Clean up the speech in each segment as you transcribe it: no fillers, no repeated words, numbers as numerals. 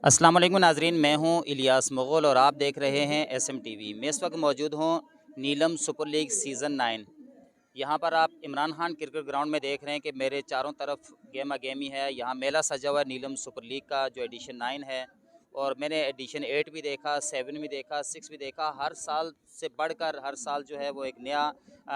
अस्सलाम वालेकुम नाजरीन, मैं हूं इलियास मुग़ल और आप देख रहे हैं एसएम टीवी। मैं इस वक्त मौजूद हूं नीलम सुपर लीग सीज़न 9। यहाँ पर आप इमरान खान क्रिकेट ग्राउंड में देख रहे हैं कि मेरे चारों तरफ गेमा गेमी है। यहाँ मेला सजा हुआ है नीलम सुपर लीग का जो एडिशन 9 है, और मैंने एडिशन 8 भी देखा, 7 भी देखा, 6 भी देखा। हर साल से बढ़कर हर साल जो है वो एक नया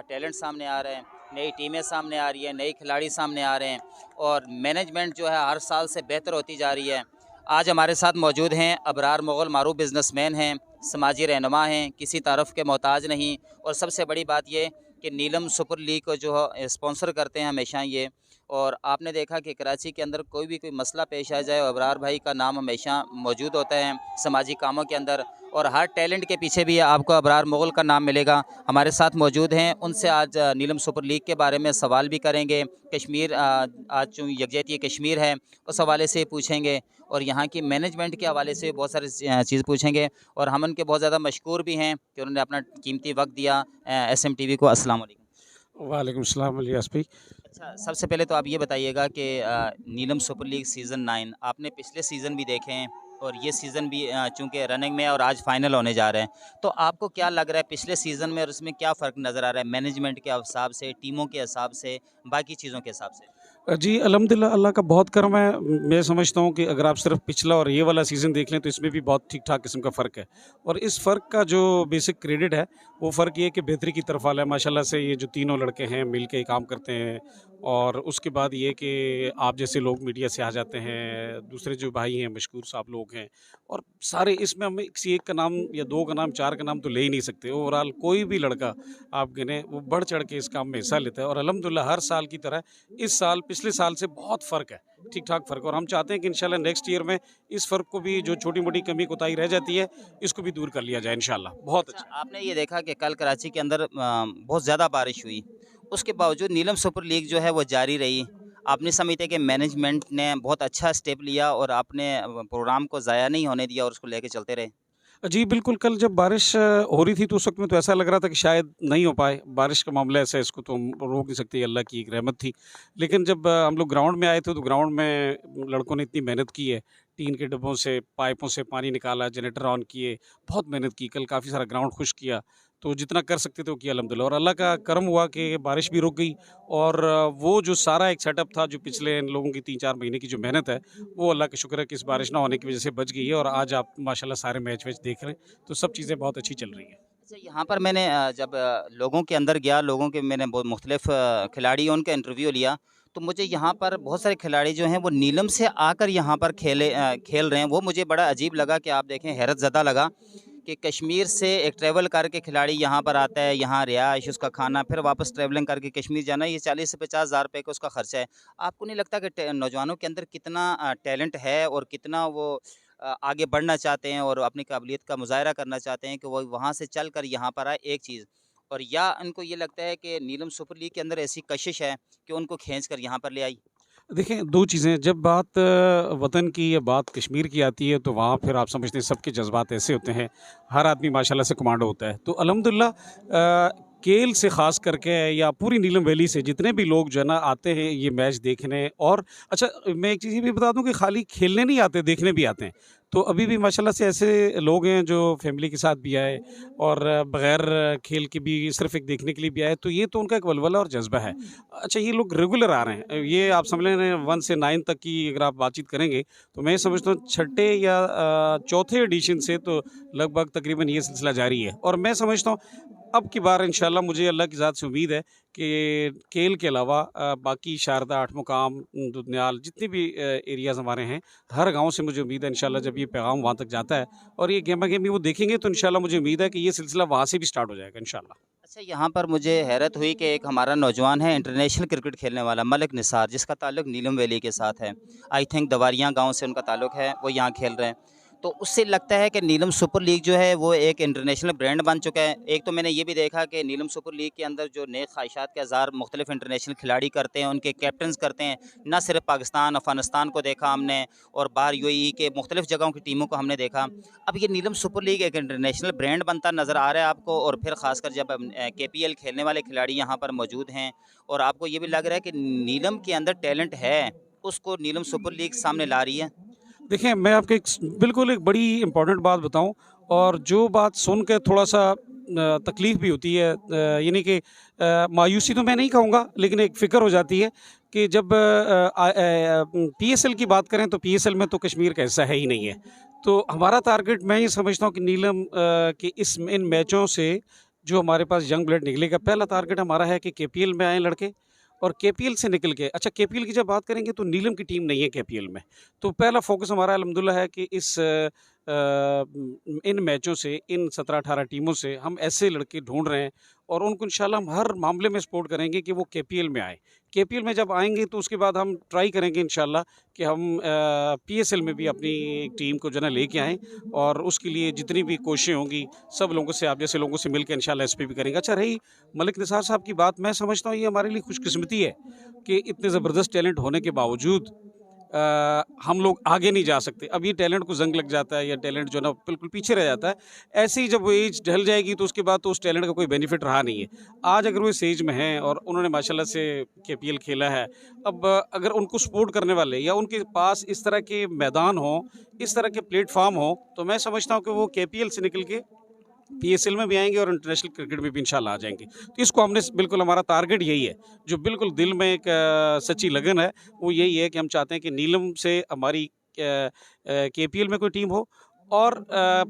टैलेंट सामने आ रहे हैं, नई टीमें सामने आ रही हैं, नई खिलाड़ी सामने आ रहे हैं, और मैनेजमेंट जो है हर साल से बेहतर होती जा रही है। आज हमारे साथ मौजूद हैं अबरार मुग़ल, मारूफ बिजनेसमैन हैं, समाजी रहनुमा हैं, किसी तारफ़ के मोहताज नहीं। और सबसे बड़ी बात ये कि नीलम सुपर लीग को जो स्पॉन्सर करते हैं हमेशा ये। और आपने देखा कि कराची के अंदर कोई मसला पेश आ जाए, अबरार भाई का नाम हमेशा मौजूद होता है समाजी कामों के अंदर, और हर टैलेंट के पीछे भी आपको अबरार मुग़ल का नाम मिलेगा। हमारे साथ मौजूद हैं, उनसे आज नीलम सुपर लीग के बारे में सवाल भी करेंगे। कश्मीर आज जो यकजहती कश्मीर है उस हवाले से पूछेंगे, और यहाँ की मैनेजमेंट के हवाले से बहुत सारी चीज़ पूछेंगे। और हम उनके बहुत ज़्यादा मशकूर भी हैं कि उन्होंने अपना कीमती वक्त दिया एसएम टीवी को। अस्सलाम वालेकुम। वालेकुम सलाम इलियास भाई। अच्छा, सबसे पहले तो आप ये बताइएगा कि नीलम सुपर लीग सीज़न 9 आपने पिछले सीज़न भी देखे हैं, और ये सीज़न भी चूँकि रनिंग में है और आज फाइनल होने जा रहे हैं, तो आपको क्या लग रहा है पिछले सीज़न में और इसमें क्या फ़र्क नज़र आ रहा है मैनेजमेंट के हिसाब से, टीमों के हिसाब से, बाकी चीज़ों के हिसाब से? जी, अल्हम्दुलिल्लाह अल्लाह का बहुत करम है। मैं समझता हूँ कि अगर आप सिर्फ़ पिछला और ये वाला सीज़न देख लें तो इसमें भी बहुत ठीक-ठाक किस्म का फ़र्क है। और इस फ़र्क का जो बेसिक क्रेडिट है, वो फ़र्क ये है कि बेहतरी की तरफ वाला है। माशाल्लाह से ये जो तीनों लड़के हैं मिल के काम करते हैं, और उसके बाद ये कि आप जैसे लोग मीडिया से आ जाते हैं, दूसरे जो भाई हैं मशहूर साहब लोग हैं, और सारे इसमें हम किसी एक का नाम या 2 का नाम, 4 का नाम तो ले ही नहीं सकते। ओवरऑल कोई भी लड़का आप गिनें वो बढ़-चढ़ के इस काम में हिस्सा लेता है, और अल्हम्दुलिल्लाह हर साल की तरह इस साल पिछले साल से बहुत फ़र्क है, ठीक-ठाक फ़र्क। और हम चाहते हैं कि इंशाल्लाह नेक्स्ट ईयर में इस फ़र्क को भी, जो छोटी-मोटी कमी कोताही रह जाती है, इसको भी दूर कर लिया जाए इंशाल्लाह। बहुत अच्छा, अच्छा। आपने ये देखा कि कल कराची के अंदर बहुत ज़्यादा बारिश हुई, उसके बावजूद नीलम सुपर लीग जो है वो जारी रही। आप नहीं समझते कि मैनेजमेंट ने बहुत अच्छा स्टेप लिया और आपने प्रोग्राम को ज़ाया नहीं होने दिया और उसको लेके चलते रहे? जी, बिल्कुल, कल जब बारिश हो रही थी तो उस वक़्त में तो ऐसा लग रहा था कि शायद नहीं हो पाए। बारिश का मामला ऐसा है, इसको तो हम रोक नहीं सकते, ये अल्लाह की एक रहमत थी। लेकिन जब हम लोग ग्राउंड में आए थे तो ग्राउंड में लड़कों ने इतनी मेहनत की है, टीन के डिब्बों से, पाइपों से पानी निकाला, जनरेटर ऑन किए, बहुत मेहनत की। कल काफ़ी सारा ग्राउंड खुश्क किया, तो जितना कर सकते थे वो किया अल्हम्दुलिल्लाह। और अल्लाह का करम हुआ कि बारिश भी रुक गई, और वो जो सारा एक सेटअप था, जो पिछले इन लोगों की 3-4 महीने की जो मेहनत है, वो अल्लाह का शुक्र है कि इस बारिश ना होने की वज़ह से बच गई है, और आज आप माशाल्लाह सारे मैच-वैच देख रहे हैं, तो सब चीज़ें बहुत अच्छी चल रही हैं। अच्छा, यहाँ पर मैंने जब लोगों के अंदर गया, लोगों के मैंने बहुत मुख्तलिफ खिलाड़ी उनका इंटरव्यू लिया, तो मुझे यहाँ पर बहुत सारे खिलाड़ी जो हैं वो नीलम से आकर यहाँ पर खेल रहे हैं। वो मुझे बड़ा अजीब लगा कि आप देखें, हैरत ज़दा लगा कि कश्मीर से एक ट्रैवल करके खिलाड़ी यहाँ पर आता है, यहाँ रिहाइश, उसका खाना, फिर वापस ट्रैवलिंग करके कश्मीर जाना, ये 40 से 50 हज़ार रुपये का उसका खर्चा है। आपको नहीं लगता कि नौजवानों के अंदर कितना टैलेंट है और कितना वो आगे बढ़ना चाहते हैं और अपनी काबिलियत का मुज़ाहरा करना चाहते हैं कि वो वहाँ से चल कर यहाँ पर आए, एक चीज़। और या उनको ये लगता है कि नीलम सुपर लीग के अंदर ऐसी कशिश है कि उनको खींच कर यहाँ पर ले आई? देखें, 2 चीज़ें, जब बात वतन की या बात कश्मीर की आती है तो वहाँ फिर आप समझते हैं सबके जज़्बात ऐसे होते हैं, हर आदमी माशाल्लाह से कमांडो होता है। तो अल्हम्दुलिल्लाह केल से ख़ास करके या पूरी नीलम वैली से जितने भी लोग जो है ना आते हैं ये मैच देखने। और अच्छा, मैं एक चीज़ ये भी बता दूँ कि खाली खेलने नहीं आते, देखने भी आते हैं। तो अभी भी माशाल्लाह से ऐसे लोग हैं जो फैमिली के साथ भी आए, और बग़ैर खेल के भी सिर्फ़ एक देखने के लिए भी आए, तो ये तो उनका एक वलवला और जज़्बा है। अच्छा, ये लोग रेगुलर आ रहे हैं। ये आप समझ लें 1 से 9 तक की अगर आप बातचीत करेंगे, तो मैं समझता हूँ छठे या चौथे एडिशन से तो लगभग तकरीबन ये सिलसिला जारी है। और मैं समझता हूँ अब की बार इंशाल्लाह, मुझे अल्लाह की ज़ात से उम्मीद है कि केल के अलावा बाकी शारदा, आठमुकाम, दुधन्याल, जितने भी एरियाज़ हमारे हैं, हर गाँव से मुझे उम्मीद है इंशाल्लाह जब ये पैगाम वहाँ तक जाता है और ये गेमा-गेमी वो देखेंगे, तो इंशाल्लाह मुझे उम्मीद है कि ये सिलसिला वहाँ से भी स्टार्ट हो जाएगा इंशाल्लाह। अच्छा, यहाँ पर मुझे हैरत हुई कि एक हमारा नौजवान है इंटरनेशनल क्रिकेट खेलने वाला मलिक निसार, जिसका ताल्लुक नीलम वैली के साथ है। आई थिंक दवारियाँ गांव से उनका ताल्लुक है, वो यहाँ खेल रहे हैं। तो उससे लगता है कि नीलम सुपर लीग जो है वो एक इंटरनेशनल ब्रांड बन चुका है। एक तो मैंने ये भी देखा कि नीलम सुपर लीग के अंदर जो नेक ख्वाहिशात के हज़ार मुख्तलिफ इंटरनेशनल खिलाड़ी करते हैं, उनके कैप्टन्स करते हैं। न सिर्फ पाकिस्तान, अफ़गानिस्तान को देखा हमने, और बाहर यूएई के मुख्तलिफ जगहों की टीमों को हमने देखा। अब ये नीलम सुपर लीग एक इंटरनेशनल ब्रांड बनता नज़र आ रहा है आपको, और फिर ख़ासकर जब केपीएल खेलने वाले खिलाड़ी यहाँ पर मौजूद हैं, और आपको ये भी लग रहा है कि नीलम के अंदर टैलेंट है, उसको नीलम सुपर लीग सामने ला रही है? देखिए, मैं आपको बिल्कुल एक बड़ी इम्पोर्टेंट बात बताऊँ, और जो बात सुन के थोड़ा-सा तकलीफ़ भी होती है, यानी कि मायूसी तो मैं नहीं कहूँगा, लेकिन एक फ़िक्र हो जाती है कि जब पीएसएल की बात करें तो पीएसएल में तो कश्मीर का हिस्सा है ही नहीं है। तो हमारा टारगेट, मैं ये समझता हूँ कि नीलम के इन मैचों से जो हमारे पास यंग ब्लड निकलेगा, पहला टारगेट हमारा है कि केपीएल में आएँ लड़के, और केपीएल से निकल के, अच्छा केपीएल की जब बात करेंगे तो नीलम की टीम नहीं है केपीएल में। तो पहला फ़ोकस हमारा अल्हम्दुलिल्लाह है कि इन मैचों से, इन 17-18 टीमों से हम ऐसे लड़के ढूँढ रहे हैं, और उनको इंशाल्लाह हम हर मामले में सपोर्ट करेंगे कि वो केपीएल में आएँ। केपीएल में जब आएँगे तो उसके बाद हम ट्राई करेंगे इंशाल्लाह कि हम पीएसएल में भी अपनी एक टीम को जो है ना लेके आएँ, और उसके लिए जितनी भी कोशिशें होंगी, सब लोगों से, आप जैसे लोगों से मिलकर इंशाल्लाह इस पे भी करेंगे। अच्छा, रही मलिक निसार साहब की बात, मैं समझता हूँ ये हमारे लिए खुशकिस्मती है कि इतने ज़बरदस्त टैलेंट होने के बावजूद हम लोग आगे नहीं जा सकते। अब ये टैलेंट को ज़ंग लग जाता है, या टैलेंट जो है ना बिल्कुल पीछे रह जाता है। ऐसे ही जब वो एज ढल जाएगी तो उसके बाद तो उस टैलेंट का कोई बेनिफिट रहा नहीं है। आज अगर वो इस एज में हैं और उन्होंने माशाल्लाह से केपीएल खेला है, अब अगर उनको सपोर्ट करने वाले या उनके पास इस तरह के मैदान हों, इस तरह के प्लेटफ़ॉर्म हों, तो मैं समझता हूँ कि वो केपीएल से निकल के पीएसएल में भी आएँगे और इंटरनेशनल क्रिकेट में भी इंशाल्लाह आ जाएँगे। तो इसको हमने बिल्कुल, हमारा टारगेट यही है, जो बिल्कुल दिल में एक सच्ची लगन है, वो यही है कि हम चाहते हैं कि नीलम से हमारी केपीएल में कोई टीम हो, और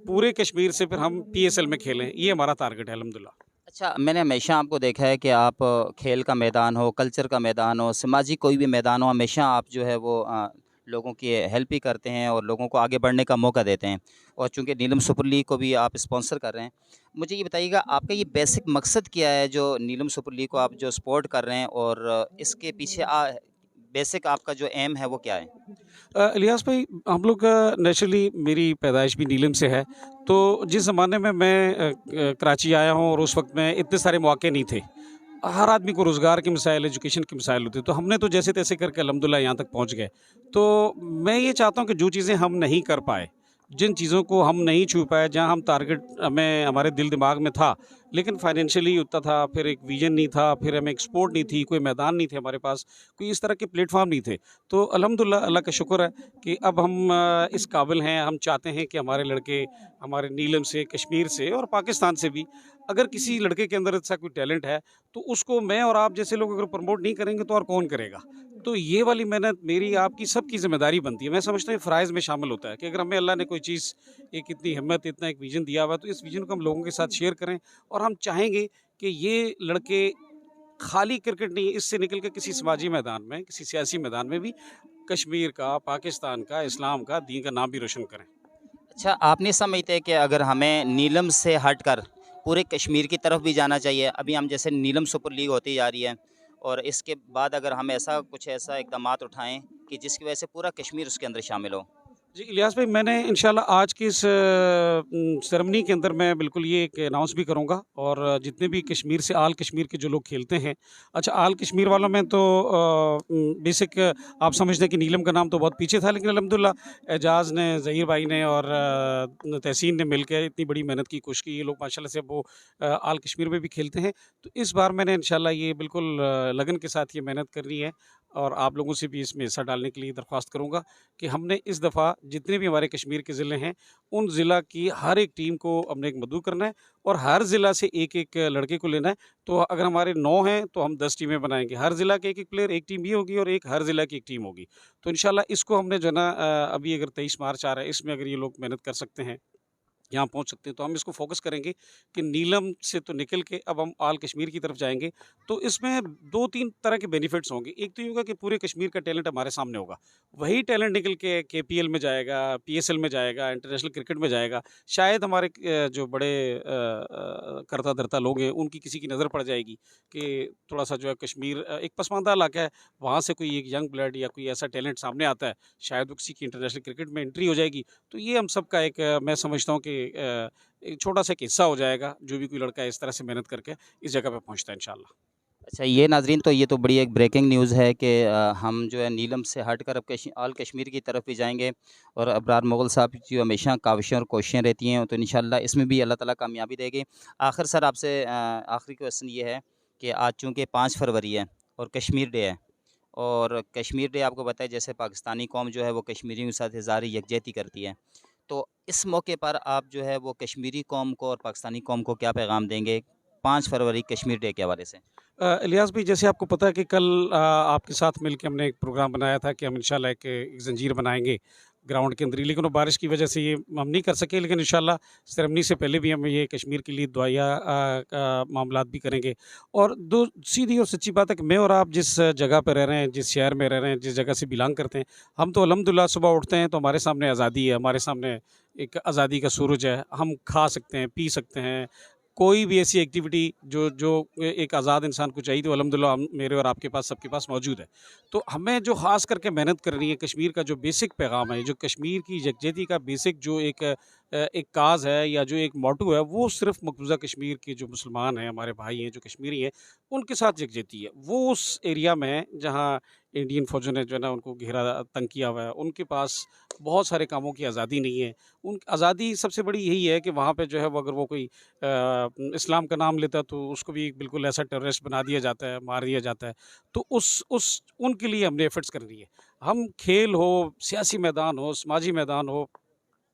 पूरे कश्मीर से फिर हम पीएसएल में खेलें, ये हमारा टारगेट है अल्हम्दुलिल्लाह। अच्छा, मैंने हमेशा आपको देखा है कि आप खेल का मैदान हो, कल्चर का मैदान हो, समाजी कोई भी मैदान हो, हमेशा आप जो है वो लोगों की हेल्प ही करते हैं और लोगों को आगे बढ़ने का मौका देते हैं। और चूँकि नीलम सुपर लीग को भी आप स्पॉन्सर कर रहे हैं, मुझे ये बताइएगा आपका ये बेसिक मकसद क्या है जो नीलम सुपर लीग को आप जो सपोर्ट कर रहे हैं, और इसके पीछे बेसिक आपका जो एम है वो क्या है? इलियास भाई, हम लोग नेचुरली, मेरी पैदाइश भी नीलम से है, तो जिस ज़माने में मैं कराची आया हूँ और उस वक़्त में इतने सारे मौके नहीं थे। हर आदमी को रोज़गार के मसाइल, एजुकेशन के मसाइल होते, तो हमने तो जैसे-तैसे करके अल्हम्दुलिल्लाह यहाँ तक पहुँच गए। तो मैं ये चाहता हूँ कि जो चीज़ें हम नहीं कर पाए, जिन चीज़ों को हम नहीं छू पाए, जहाँ हम टारगेट हमें हमारे दिल दिमाग में था, लेकिन फाइनेंशियली उतना था, फिर एक विज़न नहीं था, फिर हमें एक सपोर्ट नहीं थी, कोई मैदान नहीं थे हमारे पास, कोई इस तरह के प्लेटफ़ॉर्म नहीं थे। तो अल्हम्दुलिल्लाह, अल्लाह का शुक्र है कि अब हम इस काबिल हैं, हम चाहते हैं कि हमारे लड़के, हमारे नीलम से, कश्मीर से और पाकिस्तान से भी, अगर किसी लड़के के अंदर ऐसा कोई टैलेंट है, तो उसको मैं और आप जैसे लोग अगर प्रमोट नहीं करेंगे तो और कौन करेगा? तो ये वाली मेहनत मेरी, आपकी, सबकी ज़िम्मेदारी बनती है। मैं समझता हूँ ये फ़राइज़ में शामिल होता है कि अगर हमें अल्लाह ने कोई चीज़, एक इतनी हिम्मत, इतना एक विज़न दिया हुआ है, तो इस विज़न को हम लोगों के साथ शेयर करें, और हम चाहेंगे कि ये लड़के खाली क्रिकेट नहीं, इससे निकल के किसी समाजी मैदान में, किसी सियासी मैदान में भी कश्मीर का, पाकिस्तान का, इस्लाम का, दीन का नाम भी रोशन करें। अच्छा, आप नहीं समझते कि अगर हमें नीलम से हटकर पूरे कश्मीर की तरफ भी जाना चाहिए? अभी हम जैसे नीलम सुपर लीग होती जा रही है, और इसके बाद अगर हम ऐसा इक़दामात उठाएँ कि जिसकी वजह से पूरा कश्मीर उसके अंदर शामिल हो। जी, इलियास भाई, मैंने इंशाल्लाह आज की इस सेरेमनी के अंदर मैं बिल्कुल ये एक अनाउंस भी करूँगा, और जितने भी कश्मीर से, आल कश्मीर के जो लोग खेलते हैं, अच्छा आल कश्मीर वालों में तो बेसिक, आप समझते हैं कि नीलम का नाम तो बहुत पीछे था, लेकिन अल्हम्दुलिल्लाह एजाज़ ने, ज़हीर भाई ने और तहसीन ने मिलकर इतनी बड़ी मेहनत की कोशिश की, ये लोग माशाल्लाह से वो आल कश्मीर में भी खेलते हैं। तो इस बार मैंने इंशाल्लाह ये बिल्कुल लगन के साथ ये मेहनत करनी है, और आप लोगों से भी इसमें हिस्सा डालने के लिए दरख्वास्त करूँगा कि हमने इस दफ़ा जितने भी हमारे कश्मीर के ज़िले हैं, उन ज़िला की हर एक टीम को हमने एक मद्दू करना है, और हर ज़िला से एक-एक लड़के को लेना है। तो अगर हमारे 9 हैं तो हम 10 टीमें बनाएँगे। हर ज़िला के एक-एक प्लेयर, एक टीम ये होगी, और एक हर ज़िला की एक टीम होगी। तो इंशाल्लाह इसको हमने जो है ना, अभी अगर 23 मार्च आ रहा है, इसमें अगर ये लोग मेहनत कर सकते हैं, यहाँ पहुँच सकते हैं, तो हम इसको फ़ोकस करेंगे कि नीलम से तो निकल के अब हम आल कश्मीर की तरफ जाएँगे। तो इसमें 2-3 तरह के बेनिफिट्स होंगे। एक तो ये होगा कि पूरे कश्मीर का टैलेंट हमारे सामने होगा। वही टैलेंट निकल के केपीएल में जाएगा, पीएसएल में जाएगा, इंटरनेशनल क्रिकेट में जाएगा। शायद हमारे जो बड़े कर्ता-धर्ता लोग हैं, उनकी किसी की नज़र पड़ जाएगी कि थोड़ा-सा जो है कश्मीर एक पसमानदा इलाका है, वहाँ से कोई एक यंग ब्लड या कोई ऐसा टैलेंट सामने आता है, शायद वो किसी की इंटरनेशनल क्रिकेट में एंट्री हो जाएगी। तो ये हम सबका एक मैं समझता हूँ कि एक छोटा-सा एक हिस्सा हो जाएगा, जो भी कोई लड़का इस तरह से मेहनत करके इस जगह पे पहुँचता है इंशाल्लाह। अच्छा, ये नाज़रीन, तो ये तो बड़ी एक ब्रेकिंग न्यूज़ है कि हम जो है नीलम से हटकर अब आल कश्मीर की तरफ भी जाएँगे, और अबरार मुग़ल साहब की जो हमेशा काविशें और कोशिशें रहती हैं, तो इंशाल्लाह इसमें भी अल्लाह ताला कामयाबी देगी। आखिर सर, आपसे आखिरी क्वेश्चन ये है कि आज चूँकि 5 फरवरी है और कश्मीर डे है, और कश्मीर डे आपको पता है जैसे पाकिस्तानी कौम जो है वो कश्मीरियों के साथ इज़हार यकजहती करती है। तो इस मौके पर आप जो है वो कश्मीरी कौम को और पाकिस्तानी कौम को क्या पैगाम देंगे 5 फरवरी कश्मीर डे के हवाले से? इलियास भाई, जैसे आपको पता है कि कल आपके साथ मिलके हमने एक प्रोग्राम बनाया था कि हम इंशाल्लाह एक ज़ंजीर बनाएँगे ग्राउंड के अंदर ही, लेकिन वो बारिश की वजह से ये हम नहीं कर सके, लेकिन इंशाल्लाह सेरेमनी से पहले भी हम ये कश्मीर के लिए दुआया का मामलात भी करेंगे। और दो सीधी और सच्ची बात है कि मैं और आप जिस जगह पे रह रहे हैं, जिस शहर में रह रहे हैं, जिस जगह से बिलॉन्ग करते हैं, हम तो अल्हम्दुलिल्लाह सुबह उठते हैं तो हमारे सामने आज़ादी है, हमारे सामने एक आज़ादी का सूरज है, हम खा सकते हैं, पी सकते हैं, कोई भी ऐसी एक्टिविटी जो जो एक आज़ाद इंसान को चाहिए, तो अल्हम्दुलिल्लाह हम मेरे और आपके पास सबके पास मौजूद है। तो हमें जो ख़ास करके मेहनत करनी है, कश्मीर का जो बेसिक पैगाम है, जो कश्मीर की यकजहती का बेसिक जो एक काज़ है या जो एक मोटो है, वो सिर्फ़ मकबूज़ा कश्मीर के जो मुसलमान हैं, हमारे भाई हैं, जो कश्मीरी हैं, उनके साथ यकजहती है। वो उस एरिया में जहाँ इंडियन फ़ौजों ने जो है ना उनको घेरा तंग किया हुआ है, उनके पास बहुत सारे कामों की आज़ादी नहीं है। उन आज़ादी सबसे बड़ी यही है कि वहाँ पे जो है वो अगर वो कोई इस्लाम का नाम लेता है तो उसको भी बिल्कुल ऐसा टेररिस्ट बना दिया जाता है, मार दिया जाता है। तो उस उनके लिए हमने एफ़र्ट्स करनी है। हम खेल हो, सियासी मैदान हो, समाजी मैदान हो,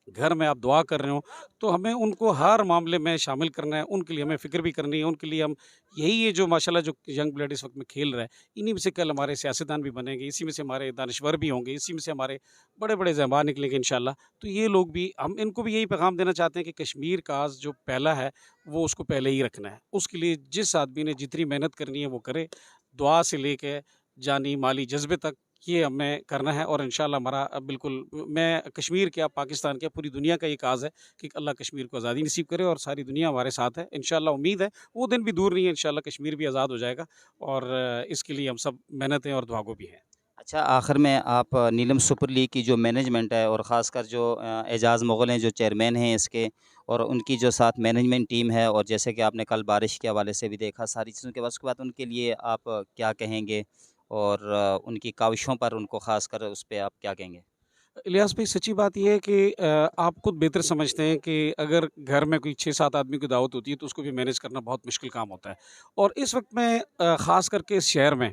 घर में आप दुआ कर रहे हो, तो हमें उनको हर मामले में शामिल करना है, उनके लिए हमें फ़िक्र भी करनी है, उनके लिए हम यही ये जो माशाल्लाह जो यंग ब्लड इस वक़्त में खेल रहा है, इन्हीं में से कल हमारे सियासतदान भी बनेंगे, इसी में से हमारे दानश्वर भी होंगे, इसी में से हमारे बड़े-बड़े ज़हबान निकलेंगे इंशाल्लाह। तो ये लोग भी हम इनको भी यही पैगाम देना चाहते हैं कि कश्मीर का जो पहला है, वो उसको पहले ही रखना है। उसके लिए जिस आदमी ने जितनी मेहनत करनी है वो करे, दुआ से लेके जानी माली जज़्बे तक ये हमें करना है। और इंशाल्लाह हमारा बिल्कुल मैं कश्मीर क्या पाकिस्तान क्या पूरी दुनिया का ये काज़ है कि अल्लाह कश्मीर को आज़ादी नसीब करे और सारी दुनिया हमारे साथ है। इंशाल्लाह उम्मीद है वो दिन भी दूर नहीं है, इंशाल्लाह कश्मीर भी आज़ाद हो जाएगा और इसके लिए हम सब मेहनत हैं और दुआगो भी हैं। अच्छा, आखिर में आप नीलम सुपर लीग की जो मैनेजमेंट है और ख़ासकर जो एजाज़ मुग़ल हैं जो चेयरमैन हैं इसके, और उनकी जो साथ मैनेजमेंट टीम है, और जैसे कि आपने कल बारिश के हवाले से भी देखा सारी चीज़ों के बाद, उसके बाद उनके लिए आप क्या कहेंगे? और उनकी काविशों पर उनको ख़ासकर उस पे आप क्या कहेंगे? इलियास भाई, सच्ची बात ये है कि आप खुद बेहतर समझते हैं कि अगर घर में कोई 6-7 आदमी की दावत होती है तो उसको भी मैनेज करना बहुत मुश्किल काम होता है। और इस वक्त में ख़ास करके इस शहर में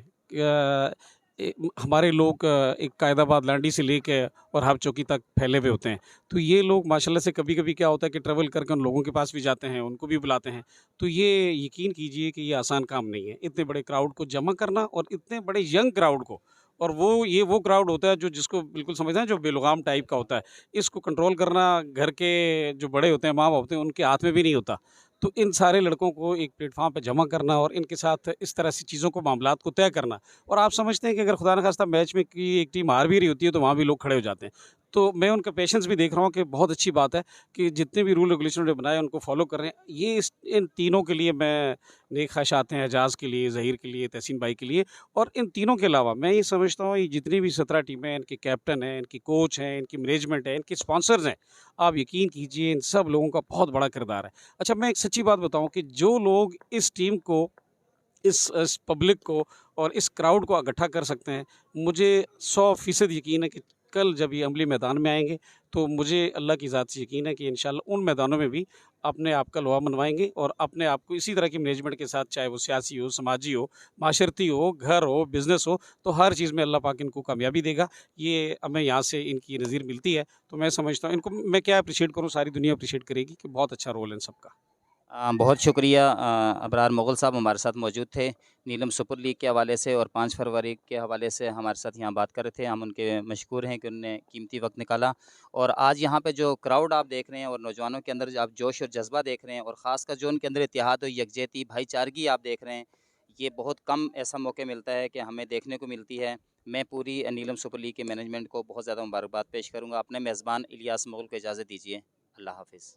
हमारे लोग एक कायदाबाद लांडी से लेके और हब चौकी तक फैले हुए होते हैं। तो ये लोग माशाल्लाह से कभी-कभी क्या होता है कि ट्रैवल करके उन लोगों के पास भी जाते हैं, उनको भी बुलाते हैं। तो ये यकीन कीजिए कि ये आसान काम नहीं है, इतने बड़े क्राउड को जमा करना और इतने बड़े यंग क्राउड को। और वो क्राउड होता है जो जिसको बिल्कुल समझते हैं जो बेलगाम टाइप का होता है। इसको कंट्रोल करना घर के जो बड़े होते हैं, माँ-बाप होते हैं, उनके हाथ में भी नहीं होता। तो इन सारे लड़कों को एक प्लेटफ़ॉर्म पे जमा करना और इनके साथ इस तरह से चीज़ों को मामलात को तय करना। और आप समझते हैं कि अगर खुदा न ख़ास्ता मैच में की एक टीम हार भी रही होती है तो वहाँ भी लोग खड़े हो जाते हैं। तो मैं उनका पेशेंस भी देख रहा हूँ कि बहुत अच्छी बात है कि जितने भी रूल रेगुलेशन उन्होंने बनाए उनको फ़ॉलो कर रहे हैं। ये इन तीनों के लिए मैं नेक ख़्वाहिशात हैं, एजाज़ के लिए, ज़हीर के लिए, तहसीन भाई के लिए। और इन तीनों के अलावा मैं ये समझता हूँ ये जितनी भी 17 टीमें हैं, इनके कैप्टन हैं, इनकी कोच हैं, इनकी मैनेजमेंट है, इनके स्पॉन्सर्स हैं, आप यकीन कीजिए इन सब लोगों का बहुत बड़ा किरदार है। अच्छा, मैं एक सच्ची बात बताऊँ कि जो लोग इस टीम को, इस पब्लिक को और इस क्राउड को इकट्ठा कर सकते हैं, मुझे 100% यकीन है कि कल जब ये अमली मैदान में आएँगे, तो मुझे अल्लाह की ज़ात से यकीन है कि इंशाअल्लाह उन मैदानों में भी अपने आप का लोहा मनवाएँगे और अपने आप को इसी तरह की मैनेजमेंट के साथ, चाहे वो सियासी हो, समाजी हो, माशरती हो, घर हो, बिज़नेस हो, तो हर चीज़ में अल्लाह पाक इनको कामयाबी देगा। ये हमें यहाँ से इनकी नज़ीर मिलती है, तो मैं समझता हूँ इनको मैं क्या एप्रिशिएट करूँ, सारी दुनिया एप्रिशिएट करेगी कि बहुत अच्छा रोल है इन सबका। बहुत शुक्रिया, अबरार मुग़ल साहब हमारे साथ मौजूद थे। नीलम सुपर लीग के हवाले से और 5 फरवरी के हवाले से हमारे साथ यहाँ बात कर रहे थे। हम उनके मशकूर हैं कि उन्होंने कीमती वक़्त निकाला। और आज यहाँ पे जो क्राउड आप देख रहे हैं और नौजवानों के अंदर जो आप जोश और जज़्बा देख रहे हैं, और ख़ासकर जो उनके अंदर इत्तेहाद और यकजहती, भाईचारगी आप देख रहे हैं, ये बहुत कम ऐसा मौका मिलता है कि हमें देखने को मिलती है। मैं पूरी नीलम सुपर लीग के मैनेजमेंट को बहुत ज़्यादा मुबारकबाद पेश करूँगा। अपने मेज़बान इलियास मुग़ल को इजाज़त दीजिए। अल्लाह हाफ़िज़।